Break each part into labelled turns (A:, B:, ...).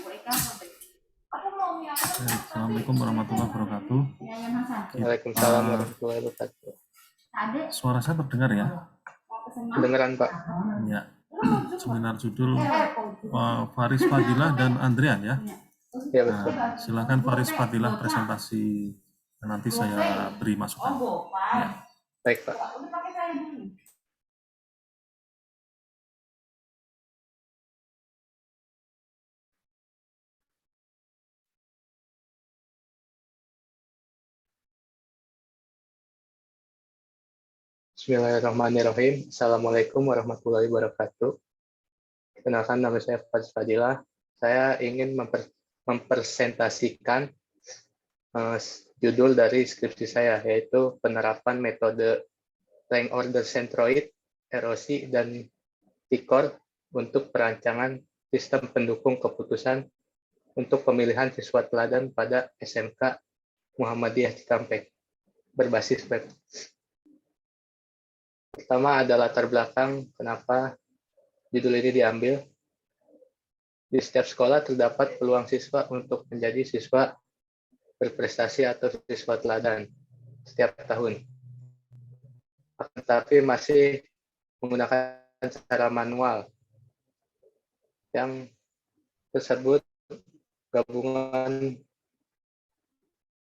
A: Assalamualaikum warahmatullahi wabarakatuh.
B: Waalaikumsalam warahmatullahi wabarakatuh.
A: Suara saya terdengar ya?
B: Kedengeran, Pak.
A: Ya. Seminar judul Faris Fadilah dan Andrian ya.
B: Ya, betul.
A: Nah, silakan Faris Fadilah presentasi, nanti saya beri masukan. Ya.
B: Baik, Pak. Bismillahirrahmanirrahim. Assalamualaikum warahmatullahi wabarakatuh. Kenalkan, nama saya Faris Fadilah. Saya ingin mempresentasikan judul dari skripsi saya, yaitu penerapan metode rank order centroid, erosi, dan TIKOR untuk perancangan sistem pendukung keputusan untuk pemilihan siswa teladan pada SMK Muhammadiyah Cikampek berbasis web. Pertama ada latar belakang kenapa judul ini diambil. Di setiap sekolah terdapat peluang siswa untuk menjadi siswa berprestasi atau siswa teladan setiap tahun. Tetapi masih menggunakan cara manual yang tersebut gabungan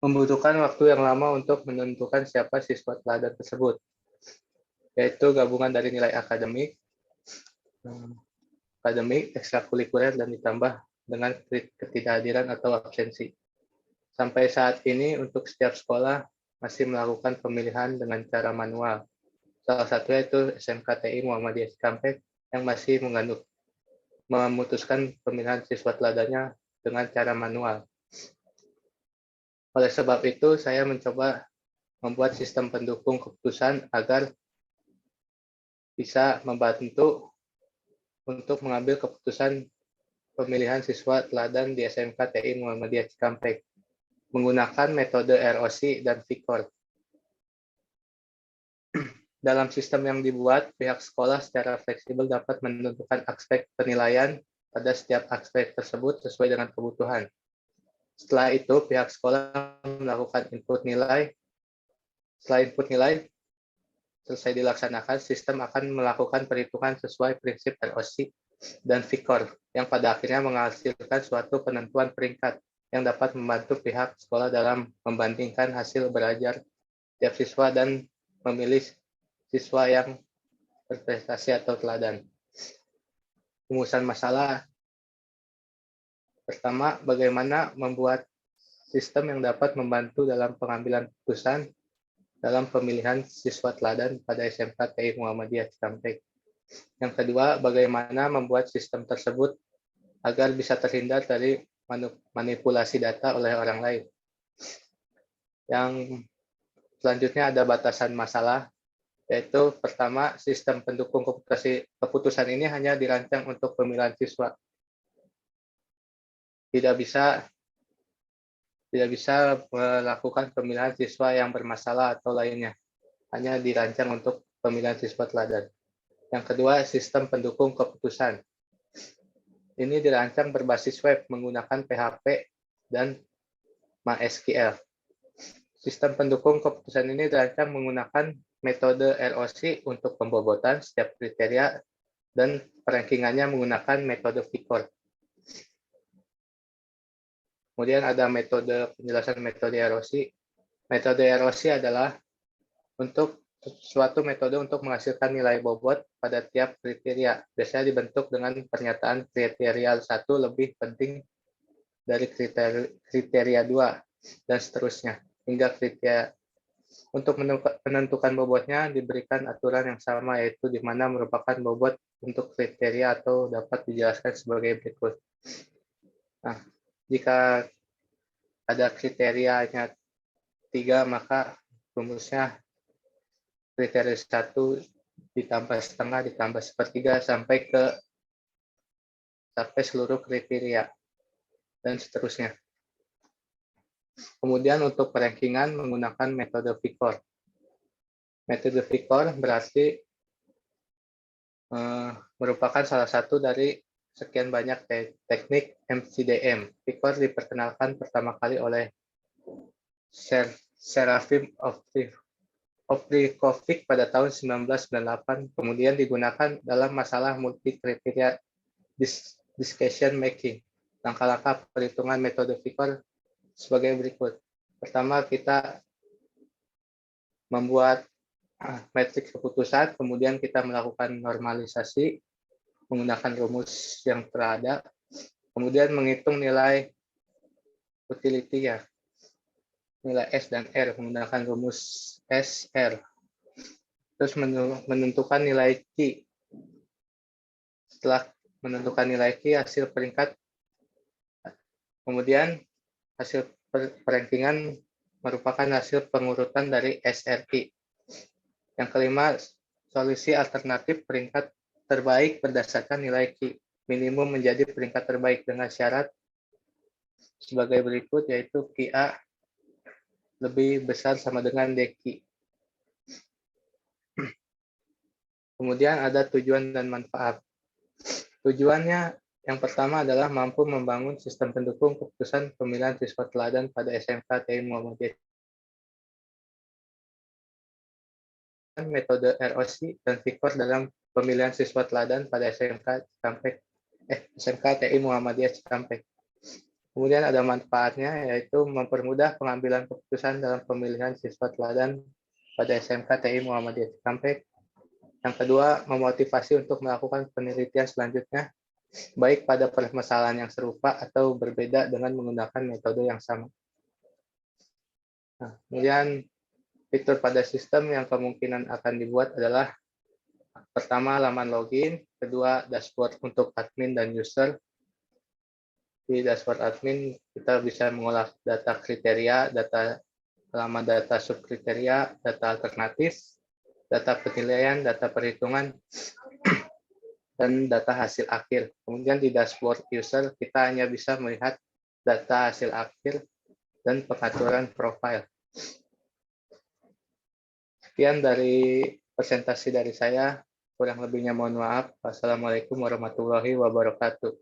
B: membutuhkan waktu yang lama untuk menentukan siapa siswa teladan tersebut, yaitu gabungan dari nilai akademik, ekstrakurikuler, dan ditambah dengan ketidakhadiran atau absensi. Sampai saat ini untuk setiap sekolah masih melakukan pemilihan dengan cara manual. Salah satunya itu SMKTI Muhammadiyah Cikampek yang masih memutuskan pemilihan siswa teladannya dengan cara manual. Oleh sebab itu, saya mencoba membuat sistem pendukung keputusan agar bisa membantu untuk mengambil keputusan pemilihan siswa teladan di SMK TI Muhammadiyah Cikampek menggunakan metode ROC dan VIKOR. Dalam sistem yang dibuat, pihak sekolah secara fleksibel dapat menentukan aspek penilaian pada setiap aspek tersebut sesuai dengan kebutuhan. Setelah itu, pihak sekolah melakukan input nilai. Setelah input nilai selesai dilaksanakan, sistem akan melakukan perhitungan sesuai prinsip ROC dan VIKOR, yang pada akhirnya menghasilkan suatu penentuan peringkat yang dapat membantu pihak sekolah dalam membandingkan hasil belajar tiap siswa dan memilih siswa yang berprestasi atau teladan. Rumusan masalah. Pertama, bagaimana membuat sistem yang dapat membantu dalam pengambilan keputusan dalam pemilihan siswa teladan pada SMK TI Muhammadiyah Cikampek. Yang kedua, bagaimana membuat sistem tersebut agar bisa terhindar dari manipulasi data oleh orang lain. Yang selanjutnya ada batasan masalah, yaitu pertama, sistem pendukung keputusan ini hanya dirancang untuk pemilihan siswa. Tidak bisa melakukan pemilihan siswa yang bermasalah atau lainnya. Hanya dirancang untuk pemilihan siswa teladan. Yang kedua, sistem pendukung keputusan. Ini dirancang berbasis web menggunakan PHP dan MySQL. Sistem pendukung keputusan ini dirancang menggunakan metode ROC untuk pembobotan setiap kriteria dan perankingannya menggunakan metode VIKOR. Kemudian ada metode penjelasan metode ROC. Metode ROC adalah untuk suatu metode untuk menghasilkan nilai bobot pada tiap kriteria. Biasanya dibentuk dengan pernyataan kriteria 1 lebih penting dari kriteria 2 dan seterusnya. Hingga kriteria untuk menentukan bobotnya diberikan aturan yang sama, yaitu di mana merupakan bobot untuk kriteria atau dapat dijelaskan sebagai berikut. Nah, jika ada kriterianya 3, maka rumusnya kriteria 1 ditambah setengah ditambah sepertiga sampai seluruh kriteria dan seterusnya. Kemudian untuk perankingan menggunakan metode VIKOR. Metode VIKOR berarti merupakan salah satu dari sekian banyak teknik MCDM. Vicor diperkenalkan pertama kali oleh Serafim Ovrikovic pada tahun 1998, kemudian digunakan dalam masalah multi-kriteria decision making. Langkah-langkah perhitungan metode Vicor sebagai berikut. Pertama, kita membuat matriks keputusan, kemudian kita melakukan normalisasi menggunakan rumus yang terada, kemudian menghitung nilai utility ya, nilai S dan R menggunakan rumus SR. Terus menentukan nilai Q. Setelah menentukan nilai Q, hasil peringkat, kemudian hasil perankingan merupakan hasil pengurutan dari SRI. Yang kelima, solusi alternatif peringkat terbaik berdasarkan nilai Q. Minimum menjadi peringkat terbaik dengan syarat sebagai berikut, yaitu QA lebih besar sama dengan DQ. Kemudian ada tujuan dan manfaat. Tujuannya yang pertama adalah mampu membangun sistem pendukung keputusan pemilihan siswa teladan pada SMK TI Muhammadiyah. Metode ROC dan Vicor dalam pemilihan siswa teladan pada SMK TI Muhammadiyah Cikampek. Kemudian ada manfaatnya, yaitu mempermudah pengambilan keputusan dalam pemilihan siswa teladan pada SMK TI Muhammadiyah Cikampek. Yang kedua, memotivasi untuk melakukan penelitian selanjutnya, baik pada permasalahan yang serupa atau berbeda dengan menggunakan metode yang sama. Nah, kemudian fitur pada sistem yang kemungkinan akan dibuat adalah pertama, laman login, kedua, dashboard untuk admin dan user. Di dashboard admin kita bisa mengolah data kriteria, data halaman data subkriteria, data alternatif, data penilaian, data perhitungan, dan data hasil akhir. Kemudian di dashboard user kita hanya bisa melihat data hasil akhir dan pengaturan profil. Sekian dari presentasi dari saya. Kurang lebihnya mohon maaf. Wassalamualaikum warahmatullahi wabarakatuh.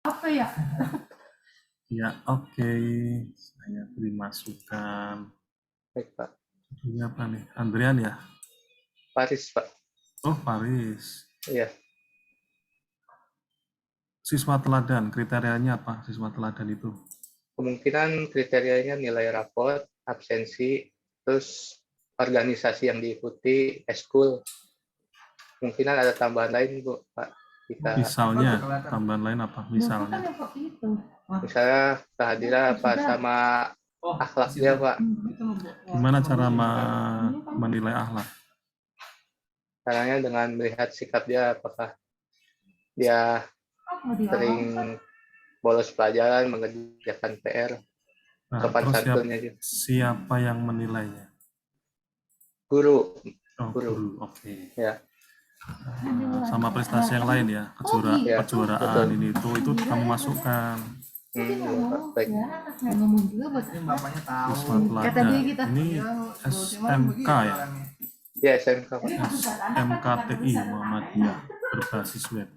C: Apa ya?
A: Ya, oke. Saya beri masukan.
B: Baik, Pak.
A: Ini apa nih? Andrian ya?
B: Faris, Pak.
A: Oh, Faris.
B: Iya.
A: Siswa teladan, kriterianya apa siswa teladan itu?
B: Kemungkinan kriterianya nilai raport, absensi, terus organisasi yang diikuti, eskul. Mungkinan ada tambahan lain, Bu, Pak.
A: Misalnya, tambahan lain apa? Misalnya.
B: Misalnya kehadiran apa sama akhlak dia, Pak.
A: Gimana cara menilai akhlak?
B: Caranya dengan melihat sikap dia, apakah dia sering bolos pelajaran, mengerjakan PR,
A: Nah,
B: sopan
A: terus
B: santunnya juga.
A: siapa yang menilainya?
B: Guru.
A: Oh, guru. Oke.
B: Ya.
A: Sama prestasi yang lain ya, kejuaraan ini itu kamu masukkan.
B: Baik.
C: Bapaknya tahu.
A: Siswa teladan. Ini SMK ya?
B: Ya, SMK, Pak.
A: SMKTI Muhammadiyah berbasis web.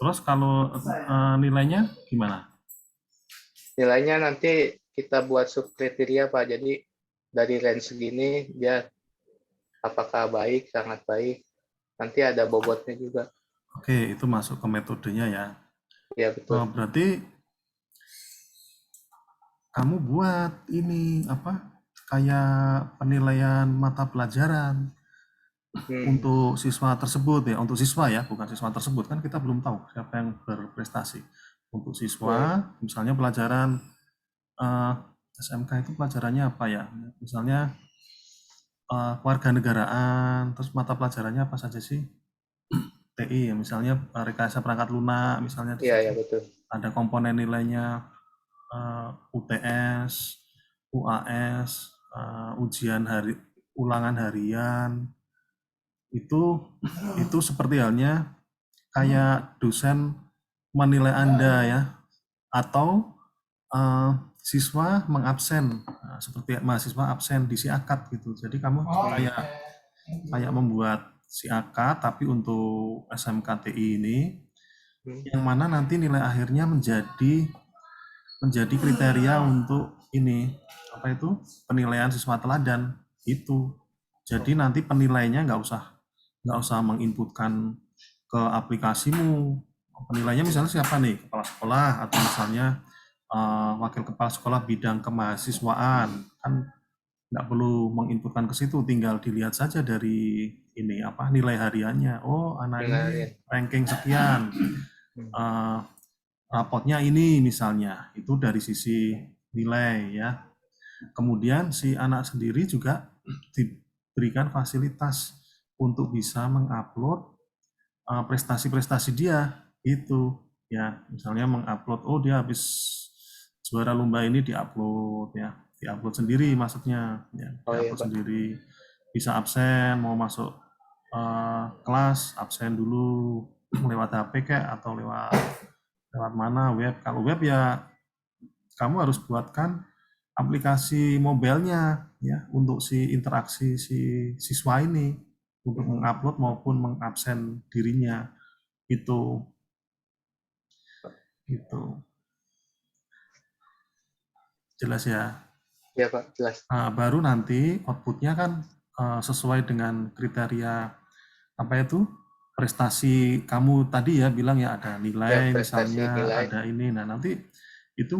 A: Terus kalau nilainya gimana?
B: Nilainya nanti kita buat subkriteria, Pak. Jadi dari range segini dia apakah baik, sangat baik. Nanti ada bobotnya juga.
A: Oke, itu masuk ke metodenya ya.
B: Ya, betul.
A: Berarti kamu buat ini apa? Kayak penilaian mata pelajaran untuk siswa tersebut ya, untuk siswa ya, bukan siswa tersebut, kan kita belum tahu siapa yang berprestasi. Untuk siswa, misalnya pelajaran SMK itu pelajarannya apa ya? Misalnya kewarganegaraan, terus mata pelajarannya apa saja sih? TI ya, misalnya rekayasa perangkat lunak, misalnya.
B: Iya, betul.
A: Ada komponen nilainya UTS, UAS, ujian ulangan harian. Itu seperti halnya kayak dosen menilai Anda ya. atau siswa mengabsen, seperti mahasiswa absen di siakat gitu. Jadi kamu kayak membuat siakat tapi untuk SMKTI ini yang mana nanti nilai akhirnya menjadi kriteria untuk ini apa itu penilaian siswa teladan itu. Jadi nanti penilainya nggak usah menginputkan ke aplikasimu. Penilainya misalnya siapa nih, kepala sekolah atau misalnya wakil kepala sekolah bidang kemahasiswaan, kan nggak perlu menginputkan ke situ, tinggal dilihat saja dari ini apa nilai hariannya. Oh, anak ini ranking sekian, rapotnya ini misalnya, itu dari sisi nilai ya. Kemudian si anak sendiri juga diberikan fasilitas untuk bisa mengupload prestasi-prestasi dia itu ya, misalnya mengupload, oh dia habis juara lomba ini diupload ya, diupload sendiri maksudnya ya, diupload sendiri, bisa absen mau masuk kelas absen dulu lewat HP kayak atau lewat mana web. Kalau web ya kamu harus buatkan aplikasi mobilenya ya untuk si interaksi si siswa ini untuk mengupload maupun mengabsen dirinya itu jelas ya.
B: Ya Pak, jelas.
A: Nah, baru nanti outputnya kan sesuai dengan kriteria apa itu prestasi kamu tadi ya bilang ya, ada nilai misalnya ada ini. Nah nanti itu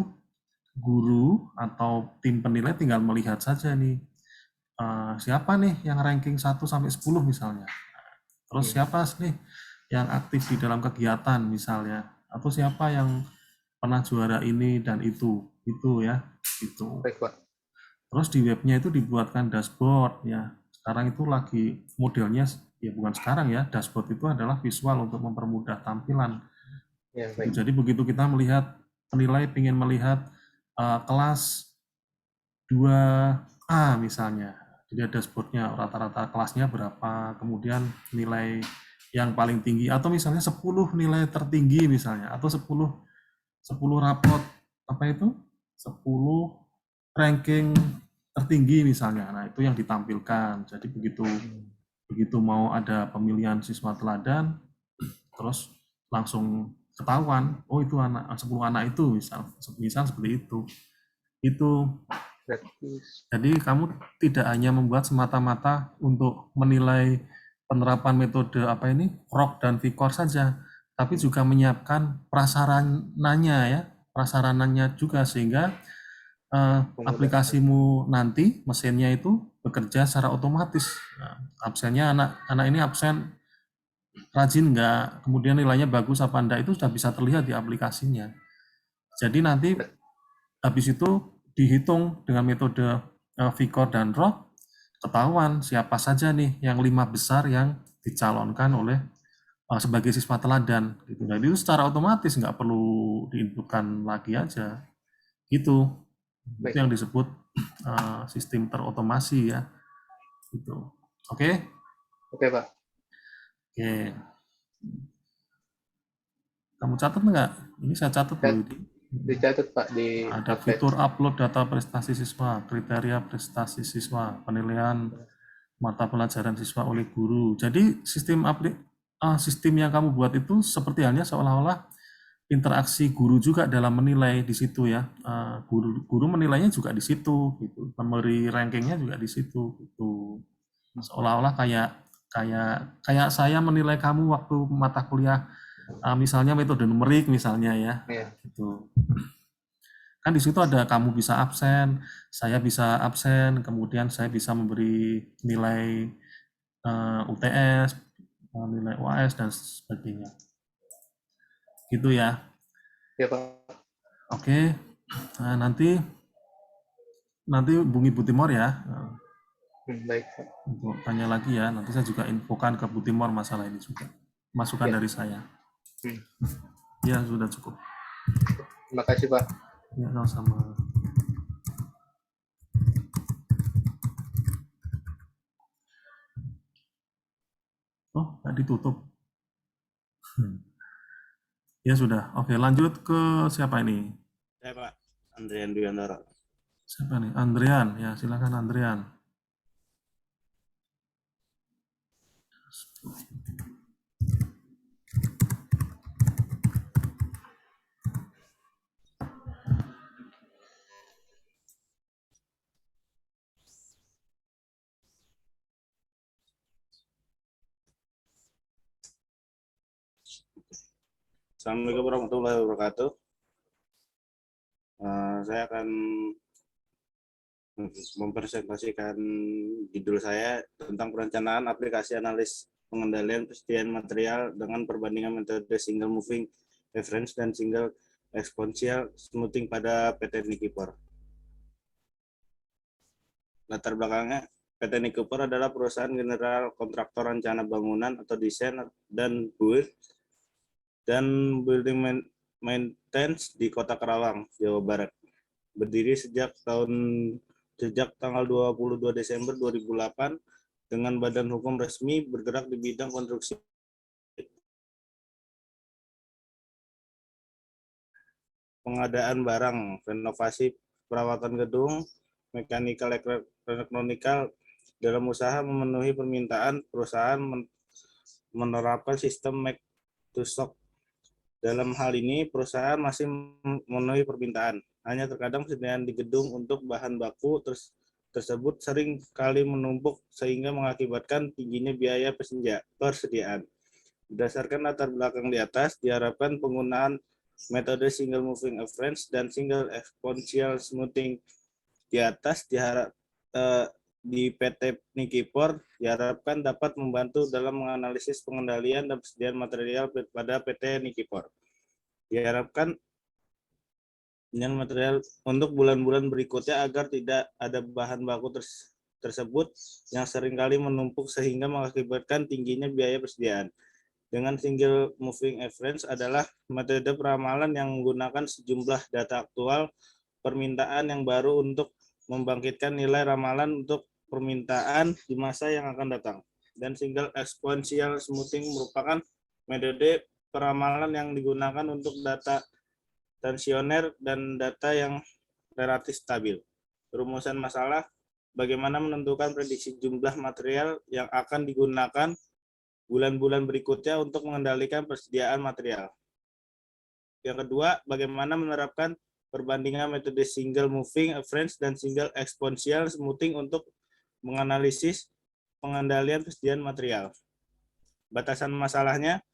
A: guru atau tim penilai tinggal melihat saja nih siapa nih yang ranking 1 sampai 10 misalnya. Terus siapa nih yang aktif di dalam kegiatan misalnya, atau siapa yang pernah juara ini dan itu ya, itu. Terus di webnya itu dibuatkan dashboard ya. Sekarang itu lagi modelnya ya, bukan sekarang ya, dashboard itu adalah visual untuk mempermudah tampilan.
B: Ya,
A: jadi begitu kita melihat penilai ingin melihat kelas 2A misalnya, jadi ada dashboardnya rata-rata kelasnya berapa, kemudian nilai yang paling tinggi, atau misalnya 10 nilai tertinggi misalnya, atau 10 raport apa itu 10 ranking tertinggi misalnya. Nah itu yang ditampilkan. Jadi begitu mau ada pemilihan siswa teladan, terus langsung ketahuan, oh itu 10 anak itu misal seperti itu. Jadi kamu tidak hanya membuat semata-mata untuk menilai penerapan metode apa ini ROC dan VCOR saja, tapi juga menyiapkan prasarananya juga sehingga aplikasimu nanti mesinnya itu bekerja secara otomatis. Nah, absennya anak ini absen rajin nggak, kemudian nilainya bagus apa enggak, itu sudah bisa terlihat di aplikasinya. Jadi nanti habis itu dihitung dengan metode VCOR dan ROC, ketahuan siapa saja nih yang 5 besar yang dicalonkan oleh sebagai siswa teladan gitu. Jadi itu secara otomatis nggak perlu diinputkan lagi aja gitu. Itu yang disebut sistem terotomasi ya gitu. Oke
B: Pak.
A: Oke, kamu catat nggak? Ini saya catat dulu.
B: Dicatat Pak di
A: ada fitur upload data prestasi siswa, kriteria prestasi siswa, penilaian mata pelajaran siswa oleh guru. Jadi sistem yang kamu buat itu seperti halnya seolah-olah interaksi guru juga dalam menilai di situ ya. Guru menilainya juga di situ gitu. Memberi rankingnya juga di situ gitu. Seolah-olah kayak saya menilai kamu waktu mata kuliah misalnya metode numerik misalnya ya. Gitu. Kan di situ ada kamu bisa absen, saya bisa absen, kemudian saya bisa memberi nilai UTS, nilai UAS dan sebagainya. Gitu ya.
B: Ya Pak.
A: Oke. Nah, nanti hubungi Bu Timor ya.
B: Baik Pak.
A: Untuk tanya lagi ya, nanti saya juga infokan ke Bu Timor masalah ini juga. Masukan dari saya. Ya, sudah cukup.
B: Terima kasih Pak.
A: Ya, sama-sama. Oh, nggak ditutup. Ya sudah. Oke, lanjut ke siapa ini?
D: Saya Pak Andrian Dwiantoro.
A: Siapa nih? Andrian. Ya, silakan Andrian.
D: Assalamualaikum warahmatullahi wabarakatuh. Saya akan mempresentasikan judul saya tentang perencanaan aplikasi analis pengendalian persediaan material dengan perbandingan metode single moving reference dan single exponential smoothing pada PT Nikipor. Latar belakangnya, PT Nikipor adalah perusahaan general kontraktor rencana bangunan atau desain dan building maintenance di Kota Karawang, Jawa Barat. Berdiri sejak tanggal 22 Desember 2008 dengan badan hukum resmi bergerak di bidang konstruksi, pengadaan barang, renovasi perawatan gedung, mekanikal, elektronikal. Dalam usaha memenuhi permintaan, perusahaan menerapkan sistem make to stock. Dalam hal ini, perusahaan masih memenuhi permintaan. Hanya terkadang persediaan di gedung untuk bahan baku tersebut sering kali menumpuk sehingga mengakibatkan tingginya biaya persediaan. Berdasarkan latar belakang di atas, diharapkan penggunaan metode single moving reference dan single exponential smoothing di atas di PT Nikipor diharapkan dapat membantu dalam menganalisis pengendalian dan persediaan material pada PT Nikipor. Diharapkan dengan material untuk bulan-bulan berikutnya agar tidak ada bahan baku tersebut yang seringkali menumpuk sehingga mengakibatkan tingginya biaya persediaan. Dengan single moving reference adalah metode peramalan yang menggunakan sejumlah data aktual permintaan yang baru untuk membangkitkan nilai ramalan untuk permintaan di masa yang akan datang. Dan single exponential smoothing merupakan metode peramalan yang digunakan untuk data tensioner dan data yang relatif stabil. Rumusan masalah, bagaimana menentukan prediksi jumlah material yang akan digunakan bulan-bulan berikutnya untuk mengendalikan persediaan material. Yang kedua, bagaimana menerapkan perbandingan metode single moving reference dan single exponential smoothing untuk menganalisis pengendalian persediaan material. Batasan masalahnya,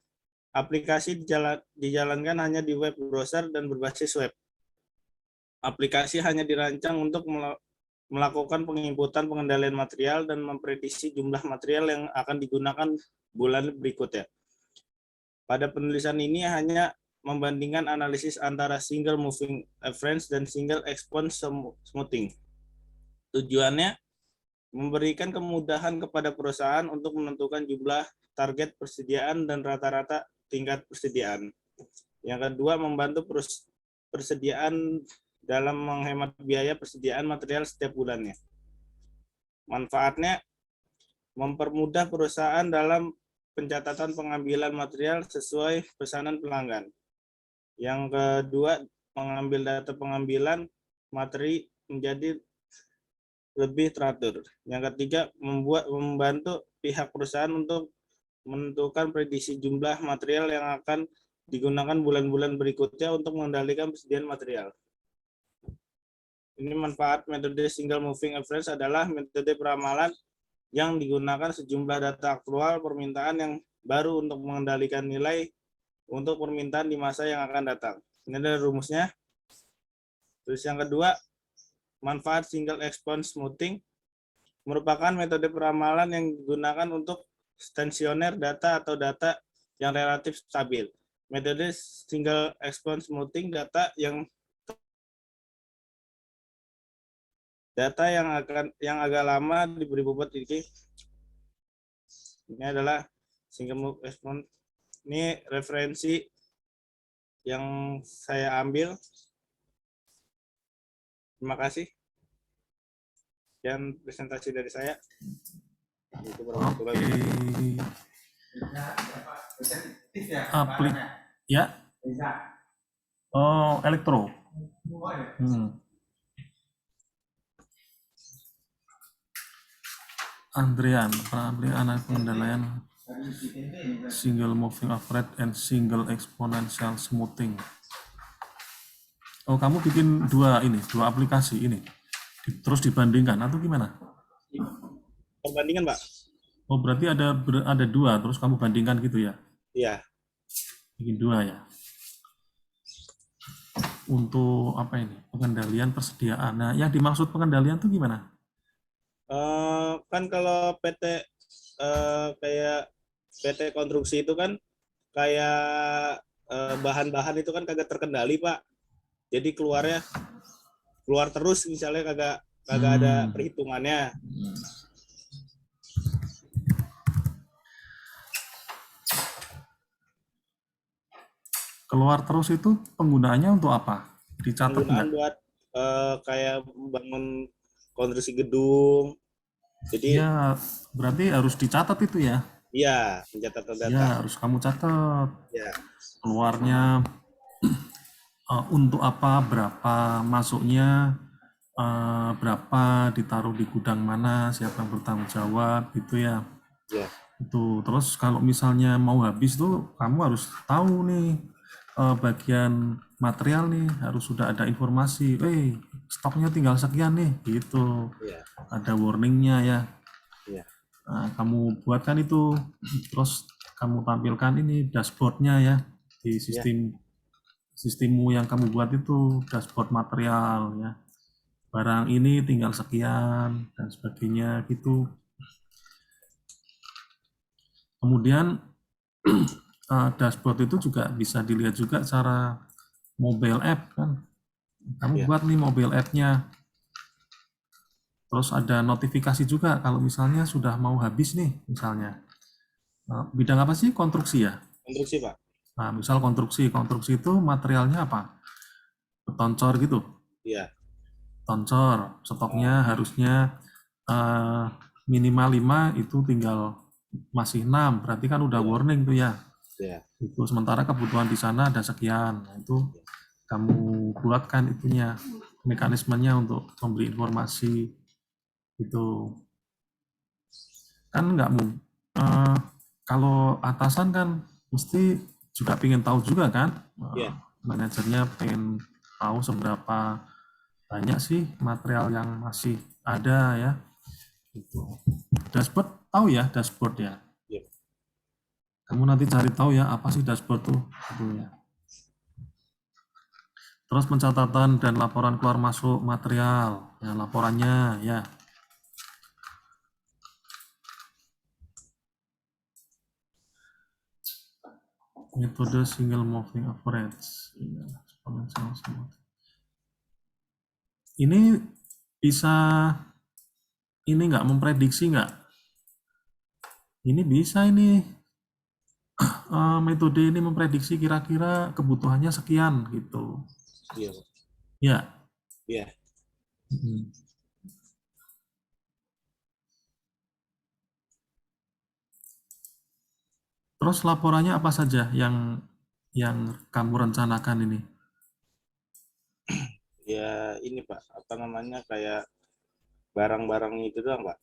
D: aplikasi dijalankan hanya di web browser dan berbasis web. Aplikasi hanya dirancang untuk melakukan penginputan pengendalian material dan memprediksi jumlah material yang akan digunakan bulan berikutnya. Pada penulisan ini hanya membandingkan analisis antara single moving reference dan single exponential smoothing. Tujuannya memberikan kemudahan kepada perusahaan untuk menentukan jumlah target persediaan dan rata-rata tingkat persediaan. Yang kedua, membantu persediaan dalam menghemat biaya persediaan material setiap bulannya. Manfaatnya, mempermudah perusahaan dalam pencatatan pengambilan material sesuai pesanan pelanggan. Yang kedua, mengambil data pengambilan materi menjadi lebih teratur. Yang ketiga, membantu pihak perusahaan untuk menentukan prediksi jumlah material yang akan digunakan bulan-bulan berikutnya untuk mengendalikan persediaan material. Ini manfaat metode single moving reference adalah metode peramalan yang digunakan sejumlah data aktual permintaan yang baru untuk mengendalikan nilai untuk permintaan di masa yang akan datang. Ini adalah rumusnya. Terus yang kedua, manfaat single exponential smoothing merupakan metode peramalan yang digunakan untuk tensioner data atau data yang relatif stabil. Metode single exponential smoothing data yang agak lama diberi bobot ini. Ini adalah single exponential. Ini referensi yang saya ambil. Terima kasih. Dan presentasi dari saya.
A: Ya, Oh, elektro. Andrean, anak pengendalian single moving average and single exponential smoothing. Oh, kamu bikin dua aplikasi ini, terus dibandingkan atau gimana?
D: Perbandingan, Pak.
A: Oh, berarti ada dua, terus kamu bandingkan gitu ya?
D: Iya.
A: Bikin dua ya. Untuk apa ini? Pengendalian persediaan. Nah, yang dimaksud pengendalian tuh gimana?
D: Kan kalau PT kayak PT konstruksi itu kan kayak bahan-bahan itu kan kagak terkendali, Pak. Jadi keluar terus misalnya kagak ada perhitungannya.
A: Keluar terus itu penggunaannya untuk apa? Dicatat
D: Penggunaan
A: nggak?
D: buat kayak membangun konstruksi gedung. Jadi
A: Ya, berarti harus dicatat itu ya?
D: iya, pencatatan data.
A: Ya, harus kamu catat.
D: Ya.
A: Keluarnya untuk apa, berapa masuknya, berapa ditaruh di gudang mana, siapa yang bertanggung jawab, gitu ya.
D: Ya.
A: Itu terus kalau misalnya mau habis tuh kamu harus tahu nih bagian material nih harus sudah ada informasi, stoknya tinggal sekian nih, gitu.
D: Ya.
A: Ada warningnya ya.
D: Ya.
A: Nah, kamu buatkan itu, terus kamu tampilkan ini dashboardnya ya di sistemmu yang kamu buat itu, dashboard material ya. Barang ini tinggal sekian dan sebagainya gitu. Kemudian dashboard itu juga bisa dilihat juga cara mobile app kan. Kamu buat nih mobile app-nya. Terus ada notifikasi juga kalau misalnya sudah mau habis nih misalnya. Bidang apa sih? Konstruksi ya?
D: Konstruksi, Pak.
A: Nah, misal konstruksi itu materialnya apa? Toncor gitu?
D: Iya.
A: Toncor, stoknya harusnya minimal 5, itu tinggal masih 6, berarti kan udah warning tuh ya.
D: Iya.
A: Itu sementara kebutuhan di sana ada sekian. Nah, itu kamu buatkan itunya, mekanismenya untuk memberi informasi itu. Kan nggak mungkin. Kalau atasan kan mesti juga pengen tahu juga kan, manajernya pengen tahu seberapa banyak sih material yang masih ada ya. Itu. Dashboard tahu ya, dashboard ya. Kamu nanti cari tahu ya apa sih dashboard tuh, gitu ya. Terus pencatatan dan laporan keluar masuk material, ya laporannya ya. Metode single moving average. Ini bisa ini nggak memprediksi nggak? Ini bisa ini metode ini memprediksi kira-kira kebutuhannya sekian gitu.
D: Iya.
A: Ya.
D: Iya.
A: Terus laporannya apa saja yang kamu rencanakan ini?
D: Ya ini, Pak, apa namanya, kayak barang-barang itu doang, Pak.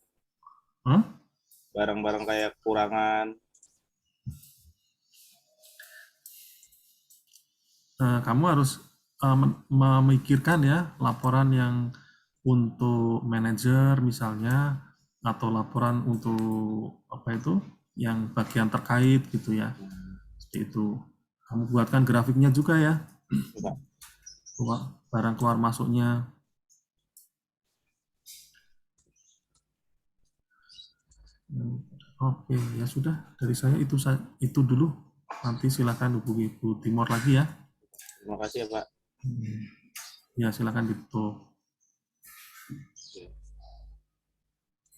D: Barang-barang kayak kurangan.
A: Kamu harus memikirkan ya laporan yang untuk manajer misalnya, atau laporan untuk apa itu yang bagian terkait gitu ya. Seperti itu. Kamu buatkan grafiknya juga ya. Barang keluar masuknya. Oke, ya sudah, dari saya itu dulu. Nanti silakan hubungi Bu Timor lagi ya.
D: Terima kasih ya, Pak.
A: Ya, silakan ditutup.